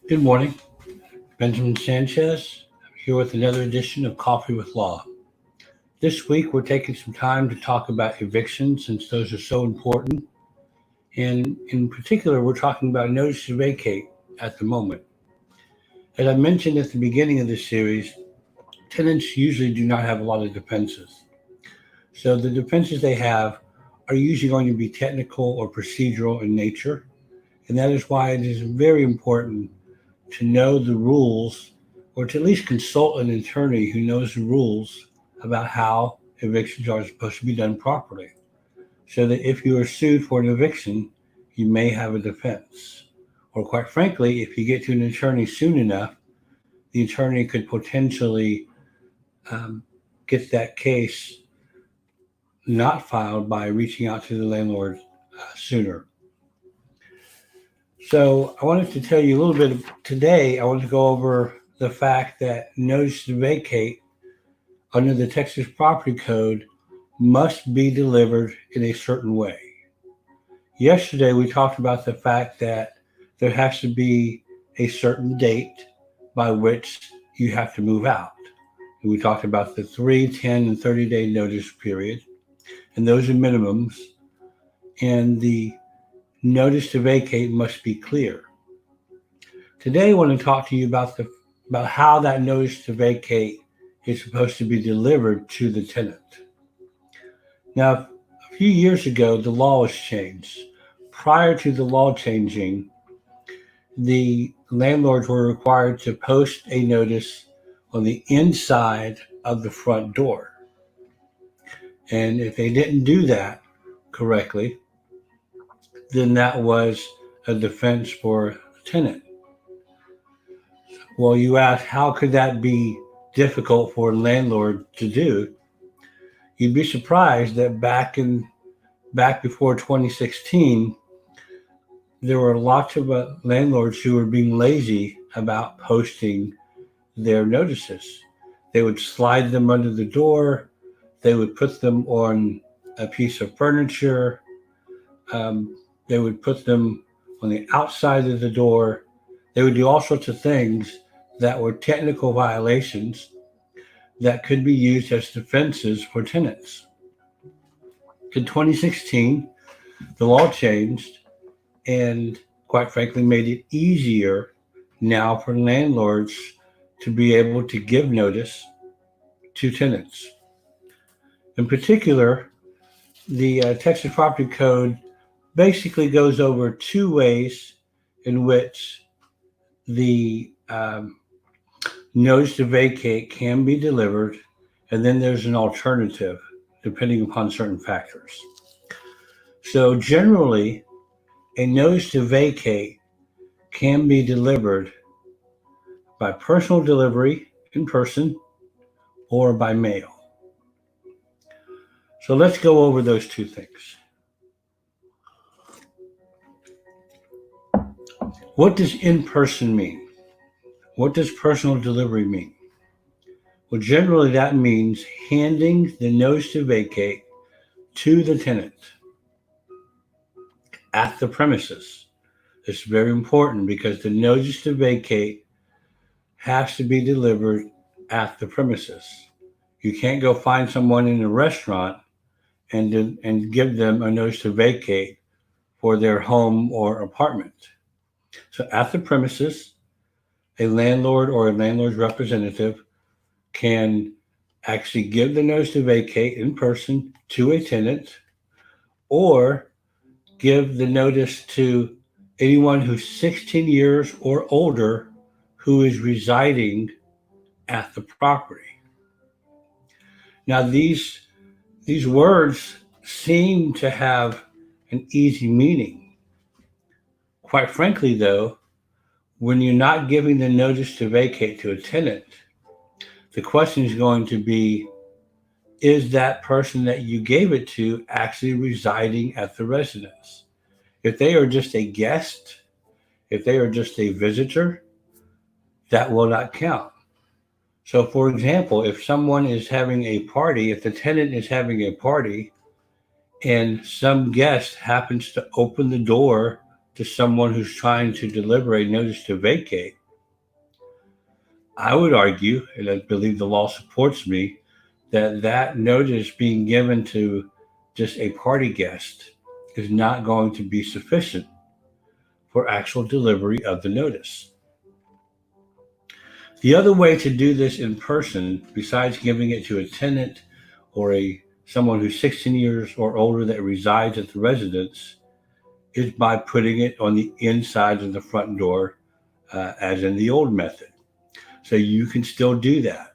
Good morning, Benjamin Sanchez. I'm here with another edition of Coffee with Law. This week, we're taking some time to talk about evictions since those are so important. And in particular, we're talking about notice to vacate at the moment. As I mentioned at the beginning of this series, tenants usually do not have a lot of defenses. So the defenses they have are usually going to be technical or procedural in nature. And that is why it is very important to know the rules or to at least consult an attorney who knows the rules about how evictions are supposed to be done properly. So that if you are sued for an eviction, you may have a defense. Or quite frankly, if you get to an attorney soon enough, the attorney could potentially um, get that case not filed by reaching out to the landlord sooner. So I wanted to tell you a little bit today. I want to go over the fact that notice to vacate under the Texas Property Code must be delivered in a certain way. Yesterday, we talked about the fact that there has to be a certain date by which you have to move out. And we talked about the 3, 10, and 30-day notice period, and those are minimums. And the notice to vacate must be clear. Today, I want to talk to you about how that notice to vacate is supposed to be delivered to the tenant. Now, a few years ago, the law was changed. Prior to the law changing, the landlords were required to post a notice on the inside of the front door. And if they didn't do that correctly, then that was a defense for the tenant. Well, you ask, how could that be difficult for a landlord to do? You'd be surprised that back before 2016, there were lots of landlords who were being lazy about posting their notices. They would slide them under the door. They would put them on a piece of furniture. They would put them on the outside of the door. They would do all sorts of things that were technical violations that could be used as defenses for tenants. In 2016, the law changed and, quite frankly, made it easier now for landlords to be able to give notice to tenants. In particular, the Texas Property Code basically goes over two ways in which the notice to vacate can be delivered, and then there's an alternative depending upon certain factors. So generally, a notice to vacate can be delivered by personal delivery in person or by mail. So let's go over those two things. What does in person mean? What does personal delivery mean? Well, generally that means handing the notice to vacate to the tenant at the premises. It's very important because the notice to vacate has to be delivered at the premises. You can't go find someone in a restaurant and give them a notice to vacate for their home or apartment. So at the premises, a landlord or a landlord's representative can actually give the notice to vacate in person to a tenant, or give the notice to anyone who's 16 years or older who is residing at the property. Now, these words seem to have an easy meaning. Quite frankly, though, when you're not giving the notice to vacate to a tenant, the question is going to be, is that person that you gave it to actually residing at the residence? If they are just a guest, if they are just a visitor, that will not count. So, for example, if someone is having a party, if the tenant is having a party and some guest happens to open the door to someone who's trying to deliver a notice to vacate, I would argue, and I believe the law supports me, that that notice being given to just a party guest is not going to be sufficient for actual delivery of the notice. The other way to do this in person, besides giving it to a tenant or someone who's 16 years or older that resides at the residence, is by putting it on the inside of the front door, as in the old method. So you can still do that.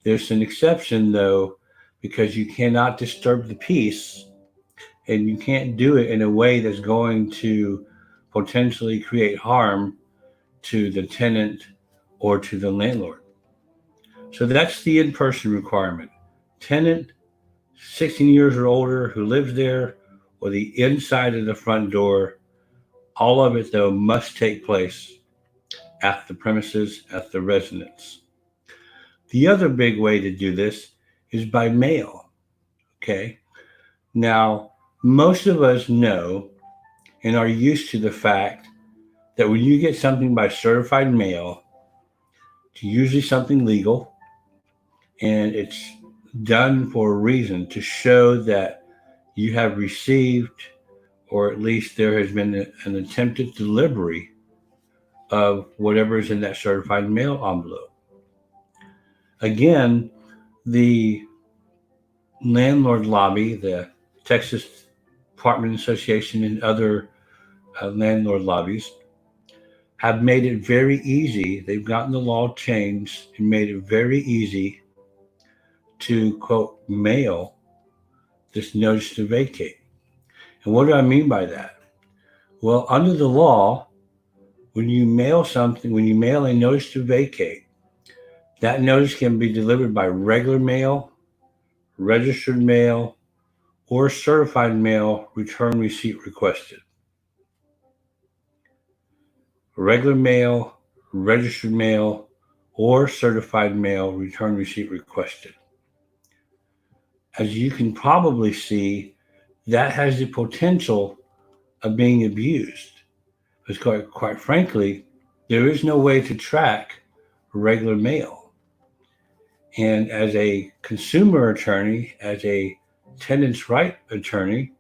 There's an exception though, because you cannot disturb the peace, and you can't do it in a way that's going to potentially create harm to the tenant or to the landlord. So that's the in-person requirement. Tenant, 16 years or older, who lives there, or the inside of the front door. All of it, though, must take place at the premises, at the residence. The other big way to do this is by mail. Okay. Now, most of us know and are used to the fact that when you get something by certified mail, it's usually something legal, and it's done for a reason to show that you have received, or at least there has been an attempted delivery of whatever is in that certified mail envelope. Again, the landlord lobby, the Texas Apartment Association, and other landlord lobbies have made it very easy. They've gotten the law changed and made it very easy to, quote, mail this notice to vacate. And what do I mean by that? Well, under the law, when you mail a notice to vacate, that notice can be delivered by regular mail, registered mail, or certified mail, return receipt requested. Regular mail, registered mail, or certified mail, return receipt requested. As you can probably see, that has the potential of being abused. Because quite frankly, there is no way to track regular mail. And as a consumer attorney, as a tenant's right attorney,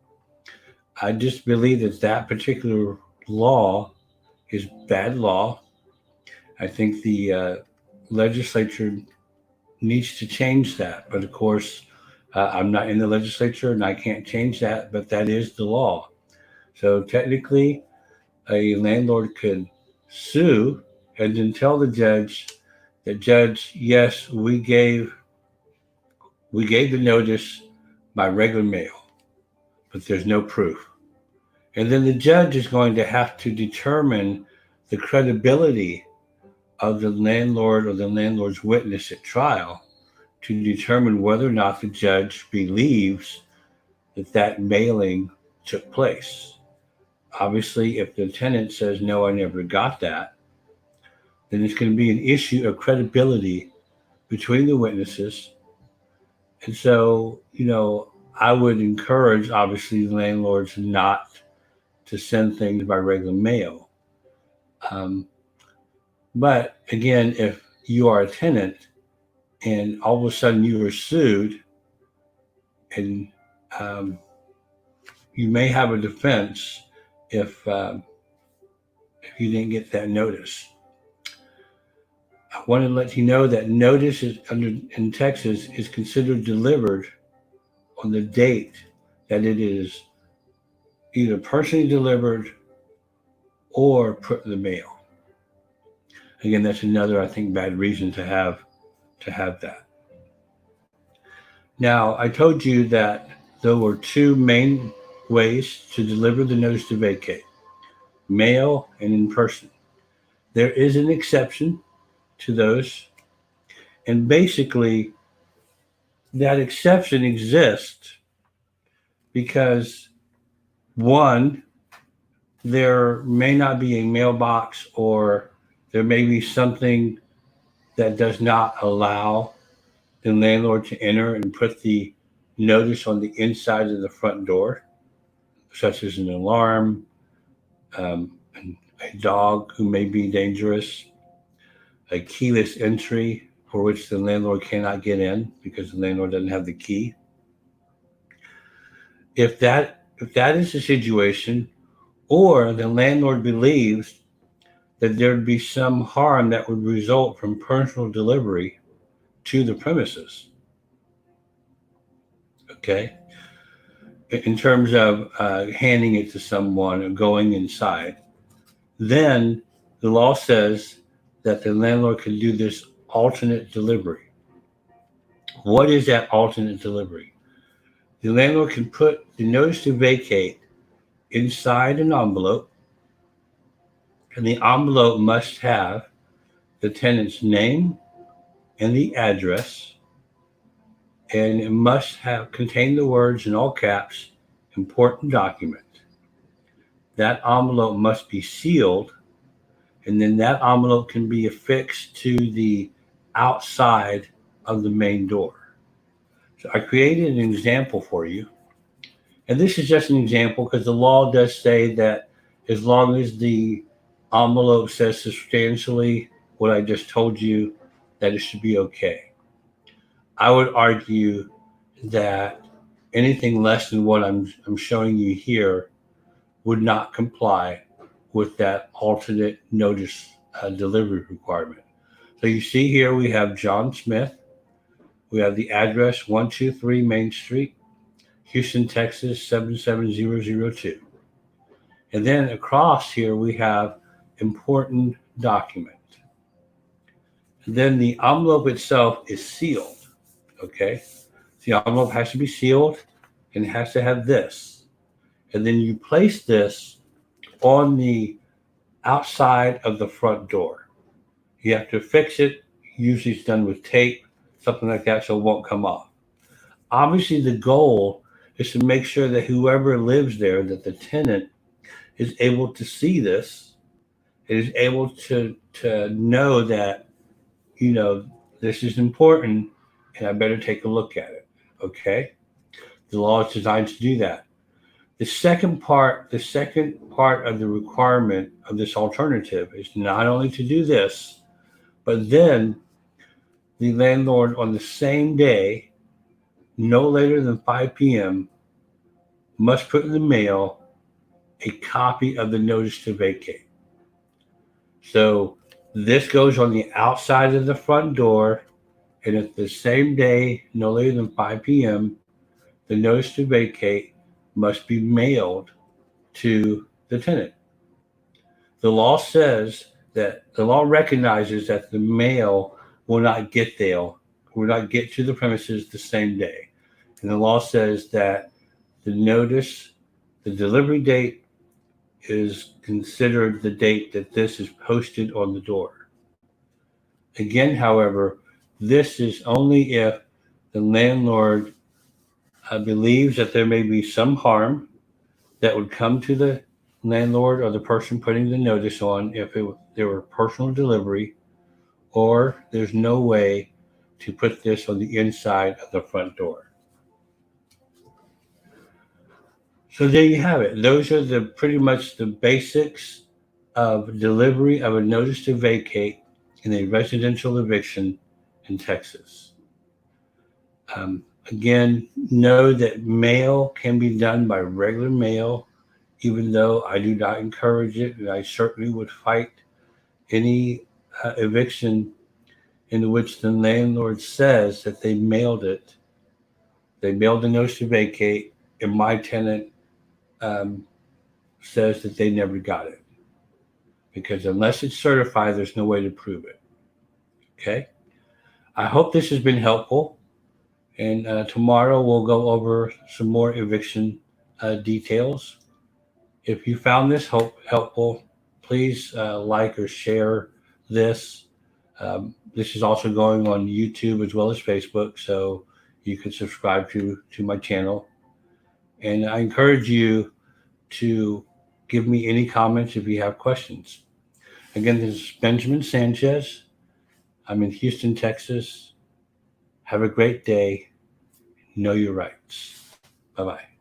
I just believe that that particular law is bad law. I think the legislature needs to change that. But of course, I'm not in the legislature and I can't change that, but that is the law. So technically, a landlord could sue and then tell the judge, yes, we gave the notice by regular mail, but there's no proof. And then the judge is going to have to determine the credibility of the landlord or the landlord's witness at trial to determine whether or not the judge believes that mailing took place. Obviously, if the tenant says, no, I never got that, then it's going to be an issue of credibility between the witnesses. And so, I would encourage, obviously, landlords not to send things by regular mail. But again, if you are a tenant and all of a sudden you are sued, and you may have a defense if you didn't get that notice. I want to let you know that notice in Texas is considered delivered on the date that it is either personally delivered or put in the mail. Again, that's another, I think, bad reason to have that. Now, I told you that there were two main ways to deliver the notice to vacate: mail and in person. There is an exception to those, and basically that exception exists because, one, there may not be a mailbox, or there may be something that does not allow the landlord to enter and put the notice on the inside of the front door, such as an alarm, a dog who may be dangerous, a keyless entry for which the landlord cannot get in because the landlord doesn't have the key. If that is the situation, or the landlord believes that there would be some harm that would result from personal delivery to the premises, okay, in terms of handing it to someone or going inside, then the law says that the landlord can do this alternate delivery. What is that alternate delivery? The landlord can put the notice to vacate inside an envelope, and the envelope must have the tenant's name and the address, and it must have contain the words in all caps, important document. That envelope must be sealed, and then that envelope can be affixed to the outside of the main door. So I created an example for you. And this is just an example because the law does say that as long as the envelope says substantially what I just told you, that it should be okay. I would argue that anything less than what I'm showing you here would not comply with that alternate notice delivery requirement. So you see here we have John Smith. We have the address 123 Main Street, Houston, Texas 77002. And then across here we have important document. And then the envelope itself is sealed. Okay. The envelope has to be sealed and it has to have this. And then you place this on the outside of the front door. You have to fix it. Usually it's done with tape, something like that, so it won't come off. Obviously, the goal is to make sure that whoever lives there, that the tenant is able to see this, is able to know that, this is important and I better take a look at it. Okay? The law is designed to do that. The second part of the requirement of this alternative is not only to do this, but then the landlord on the same day, no later than 5 p.m., must put in the mail a copy of the notice to vacate. So this goes on the outside of the front door, and at the same day, no later than 5 p.m., the notice to vacate must be mailed to the tenant. The law recognizes that the mail will not get to the premises the same day. And the law says that the delivery date is considered the date that this is posted on the door. Again, however, this is only if the landlord believes that there may be some harm that would come to the landlord or the person putting the notice on if there were personal delivery, or there's no way to put this on the inside of the front door. So there you have it. Those are pretty much the basics of delivery of a notice to vacate in a residential eviction in Texas. Again, know that mail can be done by regular mail, even though I do not encourage it, and I certainly would fight any eviction in which the landlord says that they mailed the notice to vacate, and my tenant says that they never got it. Because unless it's certified, there's no way to prove it. Okay? I hope this has been helpful. And tomorrow we'll go over some more eviction details. If you found this helpful, please like or share this. This is also going on YouTube as well as Facebook, so you can subscribe to my channel. And I encourage you to give me any comments if you have questions. Again, this is Benjamin Sanchez. I'm in Houston, Texas. Have a great day. Know your rights. Bye-bye.